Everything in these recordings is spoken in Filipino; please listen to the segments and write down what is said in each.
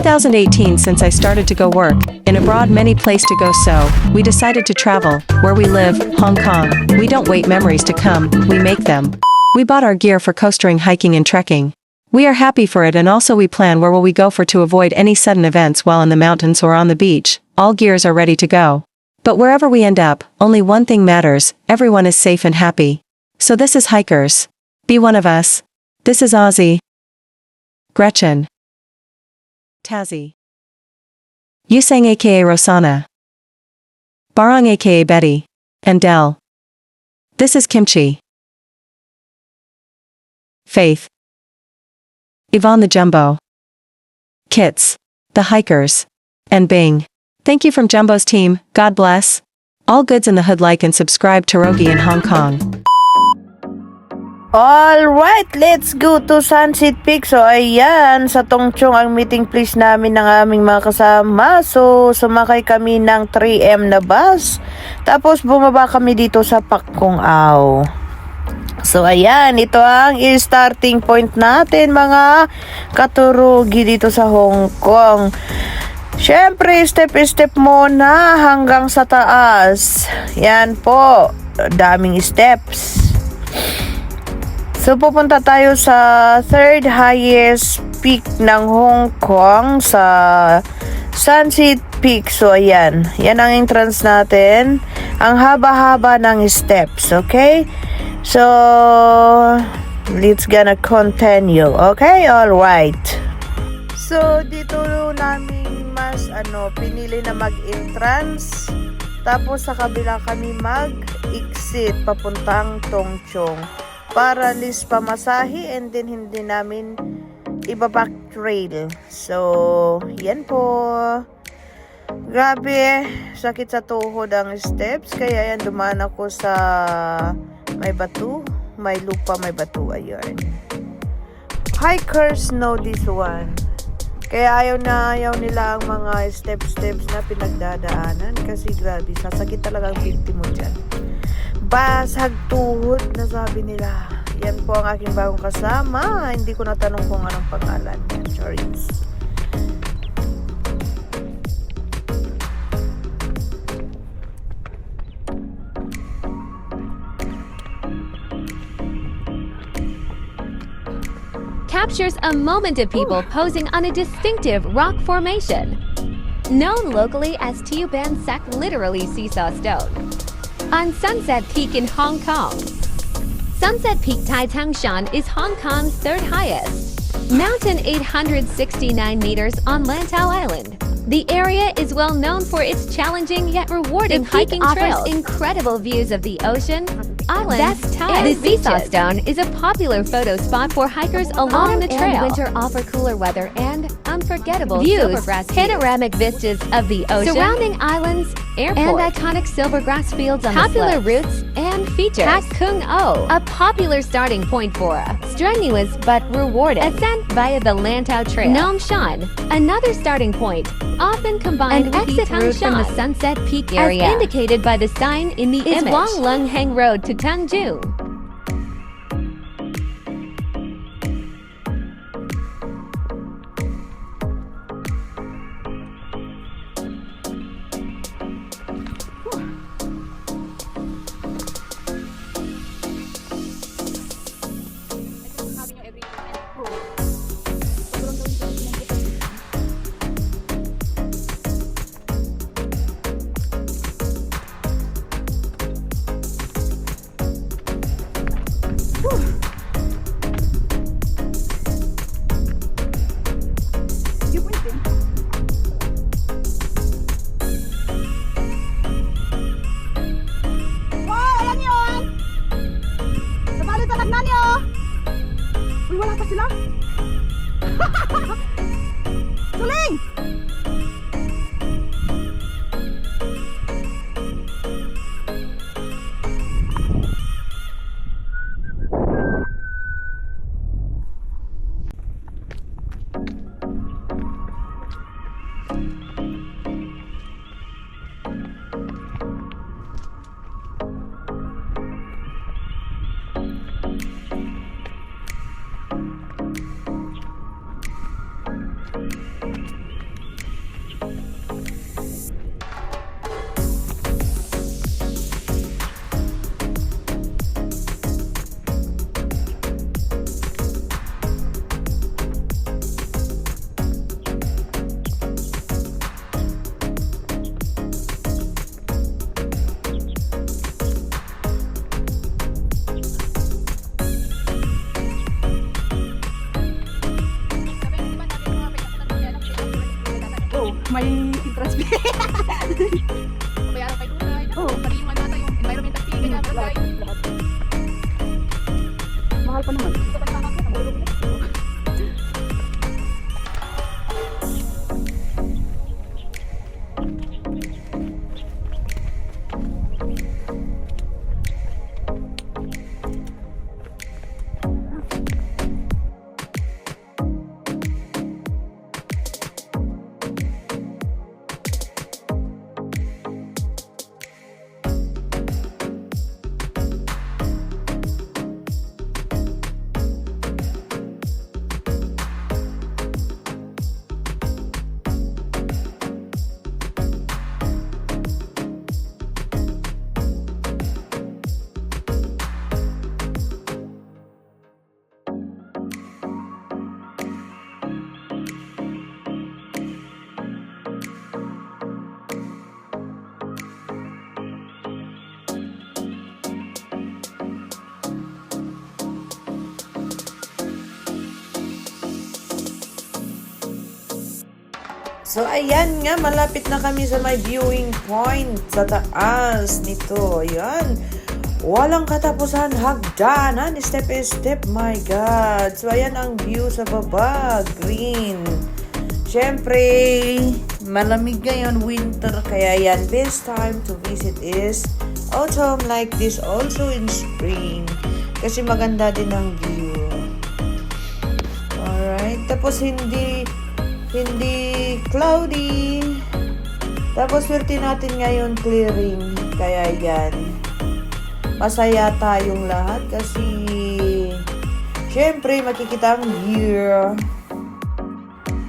2018 since I started to go work, in abroad many place to go so, we decided to travel, where we live, Hong Kong. We don't wait memories to come, we make them. We bought our gear for coastering, hiking and trekking. We are happy for it, and also we plan where will we go for to avoid any sudden events while in the mountains or on the beach. All gears are ready to go. But wherever we end up, only one thing matters, everyone is safe and happy. So this is Hikers. Be one of us. This is Ozzy, Gretchen, Tazzy, Yusang aka Rosana, Barong aka Betty, and Del. This is Kimchi, Faith, Yvonne the Jumbo, Kits, the Hikers, and Bing. Thank you from Jumbo's team, God bless. All goods in the hood. Like and subscribe to Rogi in Hong Kong. Alright, let's go to Sunset Peak. So, ayan, sa Tongchong ang meeting place namin ng aming mga kasama. So, sumakay kami ng 3M na bus. Tapos, bumaba kami dito sa Pak Kung Au. So, ayan, ito ang starting point natin, mga katurugi dito sa Hong Kong. Syempre, step-step muna hanggang sa taas. Yan po, daming steps. So, pupunta tayo sa third highest peak ng Hong Kong, sa Sunset Peak. So, ayan. Yan ang entrance natin. Ang haba-haba ng steps, okay? So, let's gonna continue, okay? Alright. So, dito namin mas, pinili na mag-entrance. Tapos, sa kabila kami mag-exit papuntang Tongchong. Para list pamasahe and then hindi namin iba-back trail. So, yan po. Grabe, sakit sa tuhod ang steps. Kaya yan, dumaan ako sa may bato, may lupa, may bato. Ayun. Hikers know this one. Kaya ayaw nila ang mga steps na pinagdadaanan. Kasi grabe, sasakit talaga ang binti mo dyan. Basag tuhod na sabi nila. Yan po ang aking bagong kasama. Hindi ko natanong kung anong pangalan niya. Charis. Captures a moment of people posing on a distinctive rock formation. Known locally as Tuban Sak, literally seesaw stone. On Sunset Peak in Hong Kong. Sunset Peak Tai Tangshan is Hong Kong's third highest mountain, 869 meters on Lantau Island. The area is well known for its challenging yet rewarding hiking trails. Offers incredible views of the ocean, islands, and the seesaw stone is a popular photo spot for hikers along the trail. Winter offer cooler weather and unforgettable views, panoramic vistas of the ocean, surrounding islands, airport, and iconic silvergrass fields on popular routes and features. Pak Kung O, a popular starting point for a strenuous but rewarding ascent via the Lantau Trail. Nam Shan, another starting point, often combined with exit route from the Sunset Peak area, as indicated by the sign in the image, is Wang Lung Heng Road to Tanjung. mahal pa naman. So, ayan nga, malapit na kami sa may viewing point sa taas nito. Ayan. Walang katapusan, hagdanan, step by step, my God. So, ayan ang view sa baba, green. Siyempre, malamig ngayon, winter, kaya yan, best time to visit is autumn like this, also in spring. Kasi maganda din ang view. Alright, tapos hindi cloudy. Tapos swerte natin ngayon clearing. Kaya yan. Masaya tayong lahat kasi syempre makikita ang view.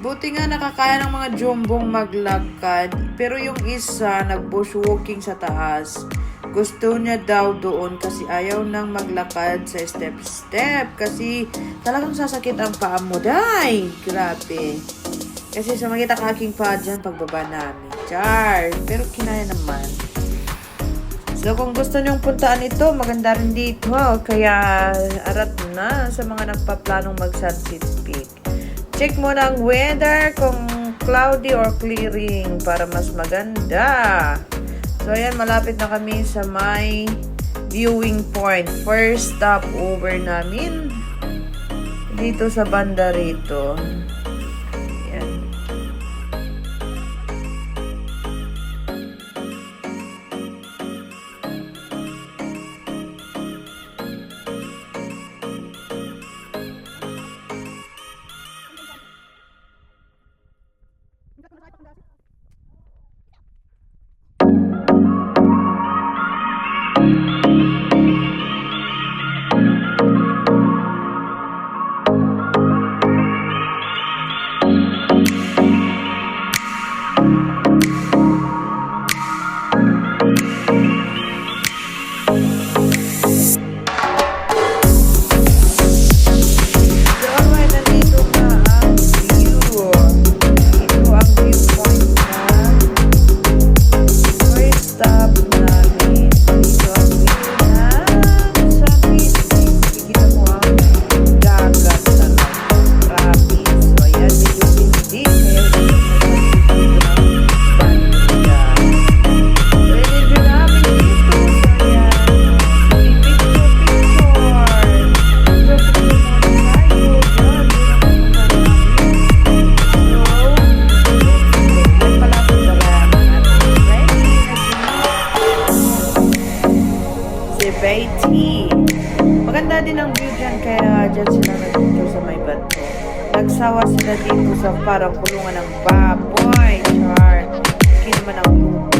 Buti nga nakakaya ng mga jombong maglakad. Pero yung isa nag-bushwalking sa taas. Gusto niya daw doon kasi ayaw nang maglakad sa step-step. Kasi talagang sasakit ang paa mo. Day! Grabe. Kasi sumakit ang aking paa dyan pagbaba namin. Char! Pero kinaya naman. So kung gusto nyong puntaan ito, maganda rin dito. Kaya arat na sa mga nagpaplanong mag-Sunset Peak. Check mo na ang weather kung cloudy or clearing para mas maganda. So ayan, malapit na kami sa may viewing point. First stop over namin dito sa banda rito. Ayan. Beatty. Maganda din ang view dyan, kaya dyan sila nandito sa may bato. Nagsawa sila dito sa parang kulungan ng baboy. Char. Hindi naman ang lupa.